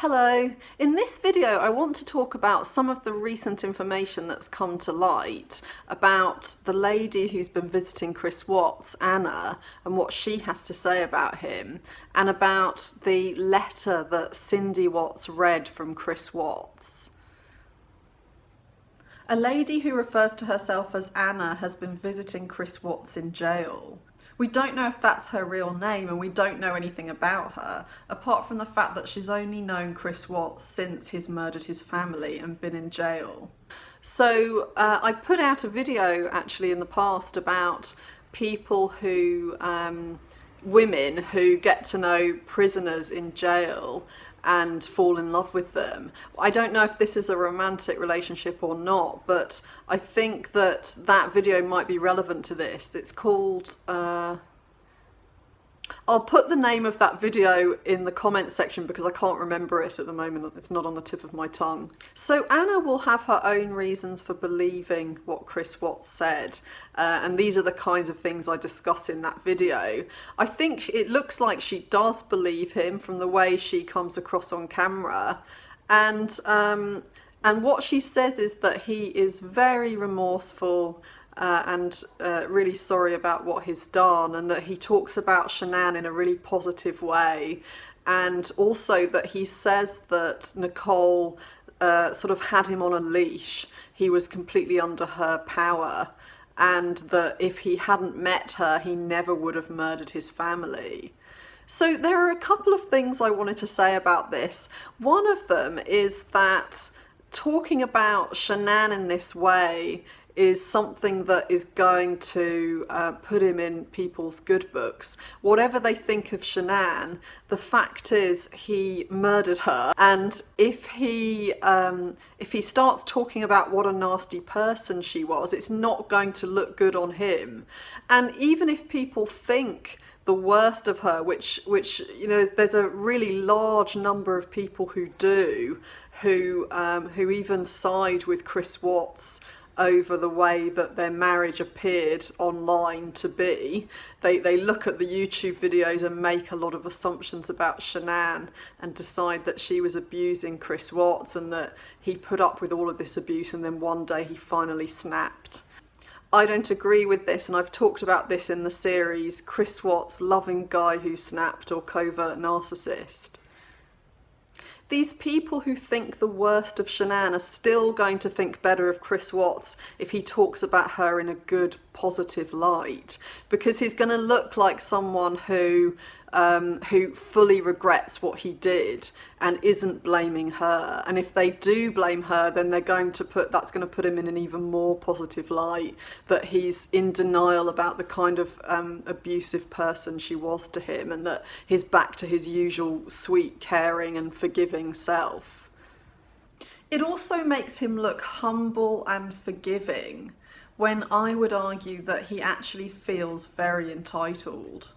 Hello. In this video I want to talk about some of the recent information that's come to light about the lady who's been visiting Chris Watts, Anna, and what she has to say about him, and about the letter that Cindy Watts read from Chris Watts. A lady who refers to herself as Anna has been visiting Chris Watts in jail. We don't know if that's her real name, and we don't know anything about her, apart from the fact that she's only known Chris Watts since he's murdered his family and been in jail. So I put out a video actually in the past about people who, women who get to know prisoners in jail and fall in love with them. I don't know if this is a romantic relationship or not, but I think that that video might be relevant to this. It's called, I'll put the name of that video in the comments section because I can't remember it at the moment. It's not on the tip of my tongue. So Anna will have her own reasons for believing what Chris Watts said, and these are the kinds of things I discuss in that video. I think it looks like she does believe him from the way she comes across on camera, and what she says is that he is very remorseful and really sorry about what he's done, and that he talks about Shanann in a really positive way, and also that he says that Nicole sort of had him on a leash. He was completely under her power, and that if he hadn't met her, he never would have murdered his family. So there are a couple of things I wanted to say about this. One of them is that talking about Shanann in this way is something that is going to put him in people's good books. Whatever they think of Shanann, the fact is he murdered her, and if he starts talking about what a nasty person she was, it's not going to look good on him. And even if people think the worst of her, which you know, there's a really large number of people who do, who even side with Chris Watts over the way that their marriage appeared online to be. They look at the YouTube videos and make a lot of assumptions about Shanann and decide that she was abusing Chris Watts and that he put up with all of this abuse and then one day he finally snapped. I don't agree with this, and I've talked about this in the series Chris Watts, Loving Guy Who Snapped or Covert Narcissist. These people who think the worst of Shanann are still going to think better of Chris Watts if he talks about her in a good, positive light, because he's going to look like someone who fully regrets what he did and isn't blaming her. And if they do blame her, then that's going to put him in an even more positive light, that he's in denial about the kind of abusive person she was to him, and that he's back to his usual sweet, caring and forgiving self. It also makes him look humble and forgiving, when I would argue that he actually feels very entitled.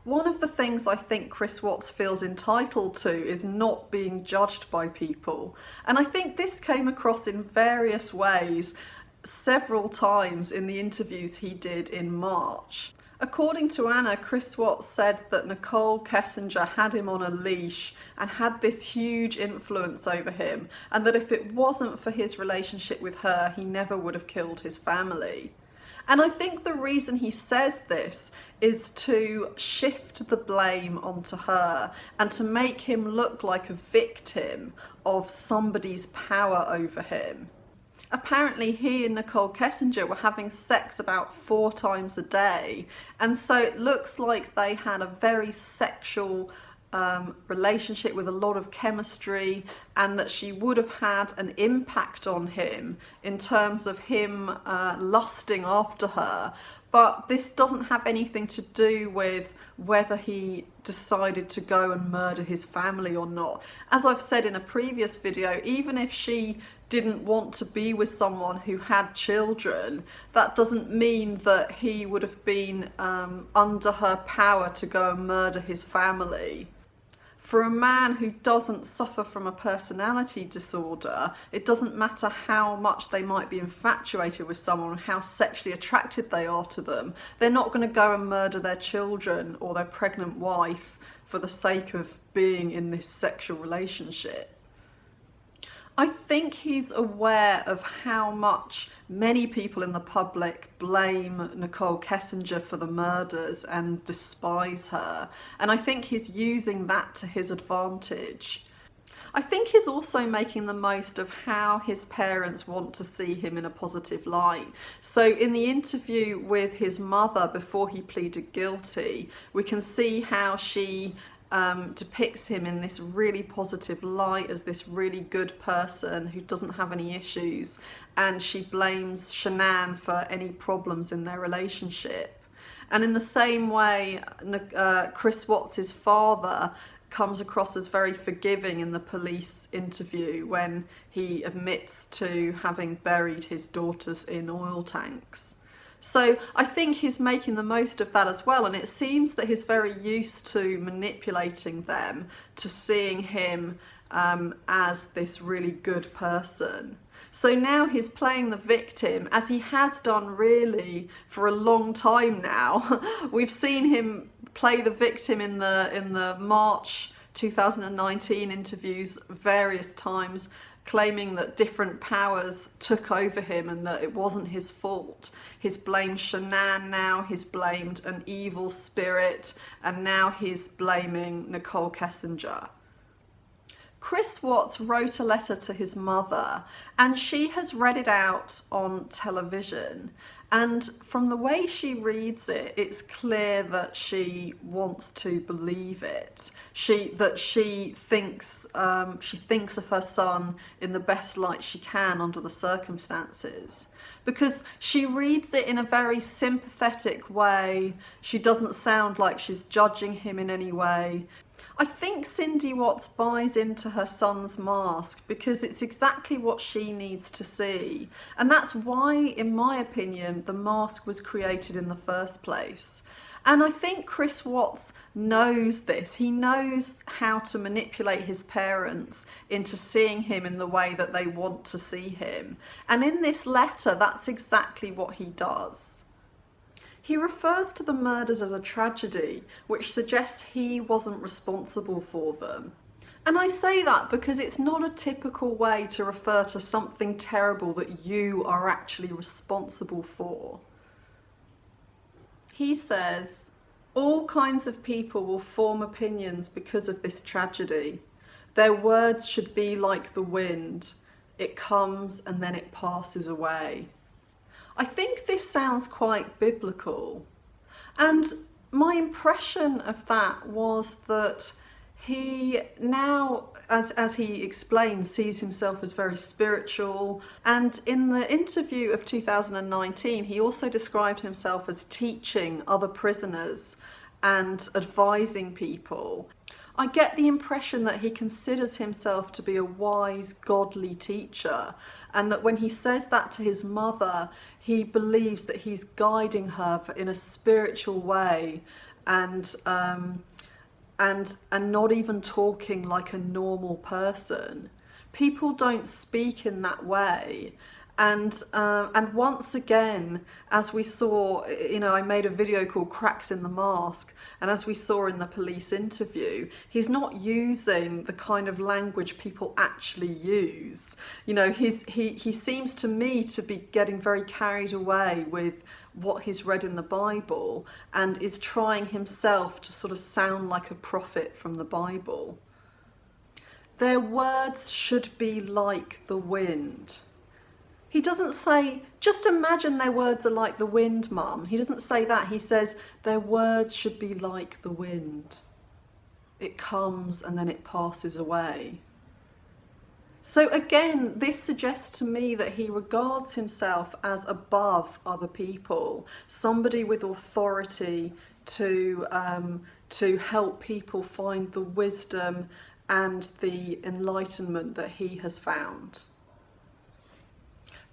One of the things I think Chris Watts feels entitled to is not being judged by people. And I think this came across in various ways several times in the interviews he did in March. According to Anna, Chris Watts said that Nicole Kessinger had him on a leash and had this huge influence over him, and that if it wasn't for his relationship with her, he never would have killed his family. And I think the reason he says this is to shift the blame onto her and to make him look like a victim of somebody's power over him. Apparently he and Nicole Kessinger were having sex about 4 times a day, and so it looks like they had a very sexual relationship with a lot of chemistry, and that she would have had an impact on him in terms of him lusting after her. But this doesn't have anything to do with whether he decided to go and murder his family or not. As I've said in a previous video, even if she didn't want to be with someone who had children, that doesn't mean that he would have been under her power to go and murder his family. For a man who doesn't suffer from a personality disorder, it doesn't matter how much they might be infatuated with someone, how sexually attracted they are to them. They're not going to go and murder their children or their pregnant wife for the sake of being in this sexual relationship. I think he's aware of how much many people in the public blame Nicole Kessinger for the murders and despise her, and I think he's using that to his advantage. I think he's also making the most of how his parents want to see him in a positive light. So in the interview with his mother before he pleaded guilty, we can see how she depicts him in this really positive light as this really good person who doesn't have any issues, and she blames Shanann for any problems in their relationship. And in the same way, Chris Watts' father comes across as very forgiving in the police interview when he admits to having buried his daughters in oil tanks. So I think he's making the most of that as well, and it seems that he's very used to manipulating them to seeing him as this really good person. So now he's playing the victim, as he has done really for a long time now. We've seen him play the victim in the March 2019 interviews various times, claiming that different powers took over him and that it wasn't his fault. He's blamed Shanann now, he's blamed an evil spirit, and now he's blaming Nicole Kessinger. Chris Watts wrote a letter to his mother, and she has read it out on television. And from the way she reads it, it's clear that she wants to believe it. She thinks of her son in the best light she can under the circumstances, because she reads it in a very sympathetic way. She doesn't sound like she's judging him in any way. I think Cindy Watts buys into her son's mask because it's exactly what she needs to see. And that's why, in my opinion, the mask was created in the first place. And I think Chris Watts knows this. He knows how to manipulate his parents into seeing him in the way that they want to see him. And in this letter, that's exactly what he does. He refers to the murders as a tragedy, which suggests he wasn't responsible for them. And I say that because it's not a typical way to refer to something terrible that you are actually responsible for. He says, all kinds of people will form opinions because of this tragedy. Their words should be like the wind. It comes and then it passes away. I think this sounds quite biblical, and my impression of that was that he now, as he explains, sees himself as very spiritual, and in the interview of 2019 he also described himself as teaching other prisoners and advising people. I get the impression that he considers himself to be a wise, godly teacher, and that when he says that to his mother, he believes that he's guiding her in a spiritual way, and not even talking like a normal person. People don't speak in that way. And once again, as we saw, I made a video called Cracks in the Mask, and as we saw in the police interview, he's not using the kind of language people actually use. He seems to me to be getting very carried away with what he's read in the Bible, and is trying himself to sort of sound like a prophet from the Bible. Their words should be like the wind. He doesn't say, just imagine their words are like the wind, Mum. He doesn't say that. He says, their words should be like the wind. It comes and then it passes away. So again, this suggests to me that he regards himself as above other people, somebody with authority to help people find the wisdom and the enlightenment that he has found.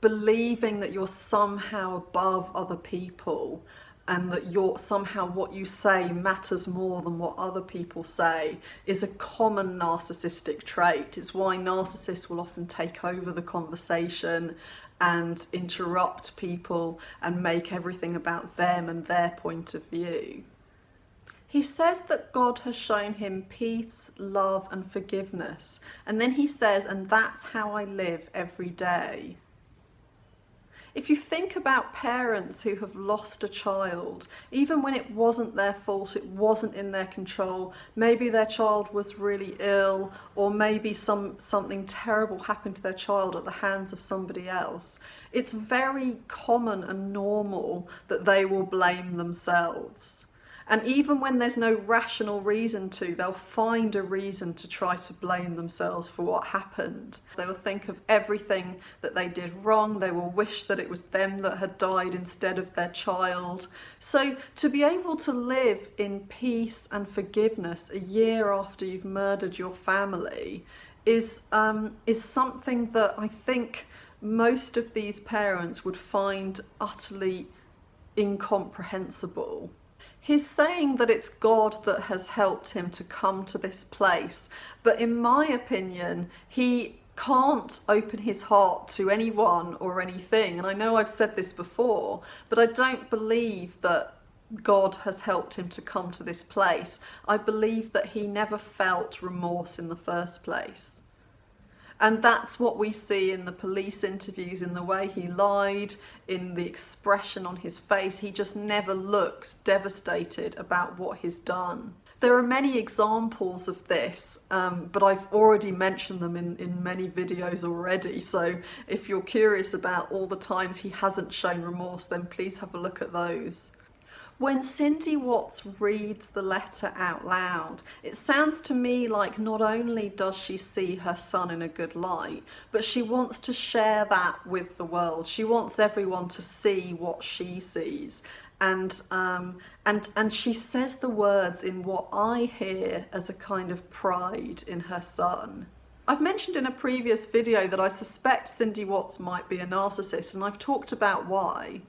Believing that you're somehow above other people, and that somehow what you say matters more than what other people say, is a common narcissistic trait. It's why narcissists will often take over the conversation and interrupt people and make everything about them and their point of view. He says that God has shown him peace, love, and forgiveness. And then he says, and that's how I live every day. If you think about parents who have lost a child, even when it wasn't their fault, it wasn't in their control, maybe their child was really ill, or maybe something terrible happened to their child at the hands of somebody else, it's very common and normal that they will blame themselves. And even when there's no rational reason to, they'll find a reason to try to blame themselves for what happened. They will think of everything that they did wrong. They will wish that it was them that had died instead of their child. So to be able to live in peace and forgiveness a year after you've murdered your family is something that I think most of these parents would find utterly incomprehensible. He's saying that it's God that has helped him to come to this place, but in my opinion, he can't open his heart to anyone or anything. And I know I've said this before, but I don't believe that God has helped him to come to this place. I believe that he never felt remorse in the first place. And that's what we see in the police interviews, in the way he lied, in the expression on his face. He just never looks devastated about what he's done. There are many examples of this, but I've already mentioned them in many videos already. So if you're curious about all the times he hasn't shown remorse, then please have a look at those. When Cindy Watts reads the letter out loud, it sounds to me like not only does she see her son in a good light, but she wants to share that with the world. She wants everyone to see what she sees. And she says the words in what I hear as a kind of pride in her son. I've mentioned in a previous video that I suspect Cindy Watts might be a narcissist, and I've talked about why.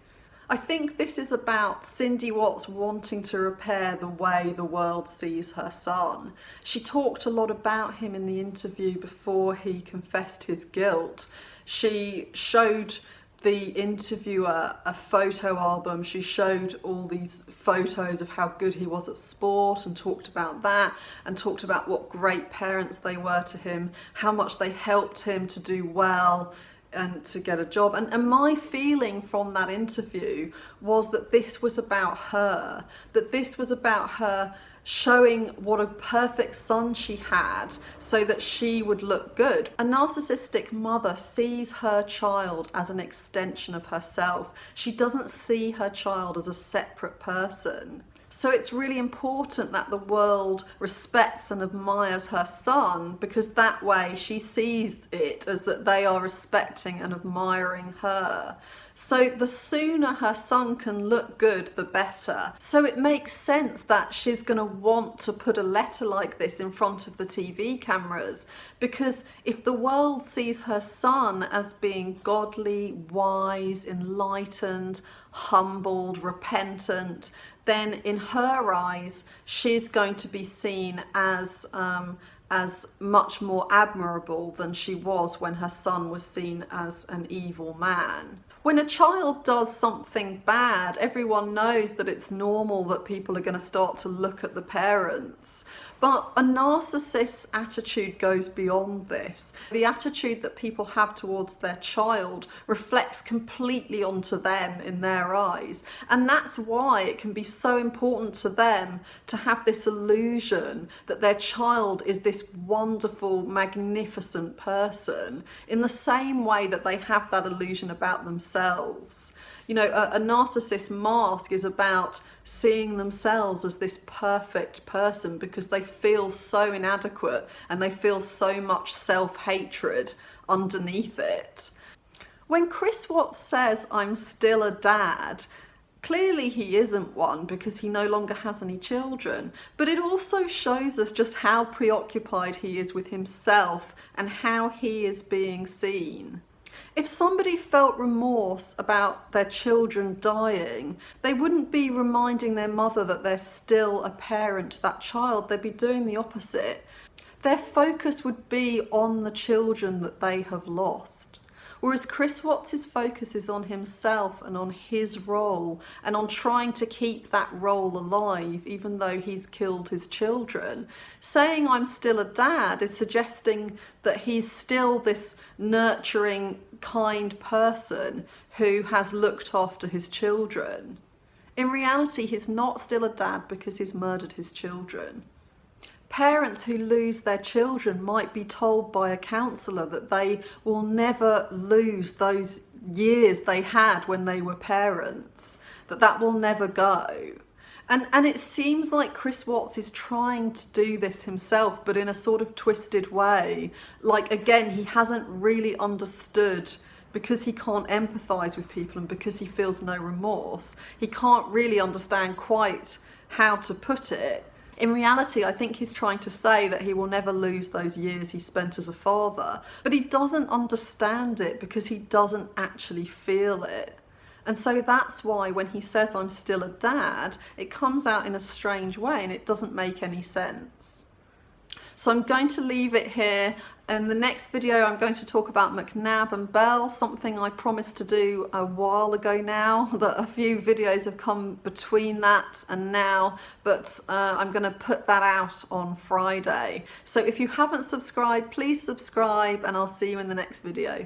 I think this is about Cindy Watts wanting to repair the way the world sees her son. She talked a lot about him in the interview before he confessed his guilt. She showed the interviewer a photo album. She showed all these photos of how good he was at sport and talked about that, and talked about what great parents they were to him, how much they helped him to do well and to get a job. And my feeling from that interview was that this was about her, showing what a perfect son she had so that she would look good. A narcissistic mother sees her child as an extension of herself. She doesn't see her child as a separate person. So it's really important that the world respects and admires her son, because that way she sees it as that they are respecting and admiring her. So the sooner her son can look good, the better. So it makes sense that she's going to want to put a letter like this in front of the TV cameras, because if the world sees her son as being godly, wise, enlightened, humbled, repentant, then in her eyes she's going to be seen as much more admirable than she was when her son was seen as an evil man. When a child does something bad, everyone knows that it's normal that people are going to start to look at the parents. But a narcissist's attitude goes beyond this. The attitude that people have towards their child reflects completely onto them in their eyes. And that's why it can be so important to them to have this illusion that their child is this wonderful, magnificent person, in the same way that they have that illusion about themselves. You know, a narcissist mask is about seeing themselves as this perfect person because they feel so inadequate and they feel so much self-hatred underneath it. When Chris Watts says, "I'm still a dad," clearly he isn't one because he no longer has any children, but it also shows us just how preoccupied he is with himself and how he is being seen. If somebody felt remorse about their children dying, they wouldn't be reminding their mother that they're still a parent to that child. They'd be doing the opposite. Their focus would be on the children that they have lost. Whereas Chris Watts' focus is on himself and on his role and on trying to keep that role alive even though he's killed his children. Saying I'm still a dad is suggesting that he's still this nurturing, kind person who has looked after his children. In reality, he's not still a dad because he's murdered his children. Parents who lose their children might be told by a counsellor that they will never lose those years they had when they were parents, that will never go. And it seems like Chris Watts is trying to do this himself, but in a sort of twisted way. Like, again, he hasn't really understood, because he can't empathise with people and because he feels no remorse, he can't really understand quite how to put it. In reality, I think he's trying to say that he will never lose those years he spent as a father, but he doesn't understand it because he doesn't actually feel it. And so that's why when he says I'm still a dad, it comes out in a strange way and it doesn't make any sense. So I'm going to leave it here. In the next video, I'm going to talk about McNabb and Bell, something I promised to do a while ago now, that a few videos have come between that and now, but I'm going to put that out on Friday. So if you haven't subscribed, please subscribe and I'll see you in the next video.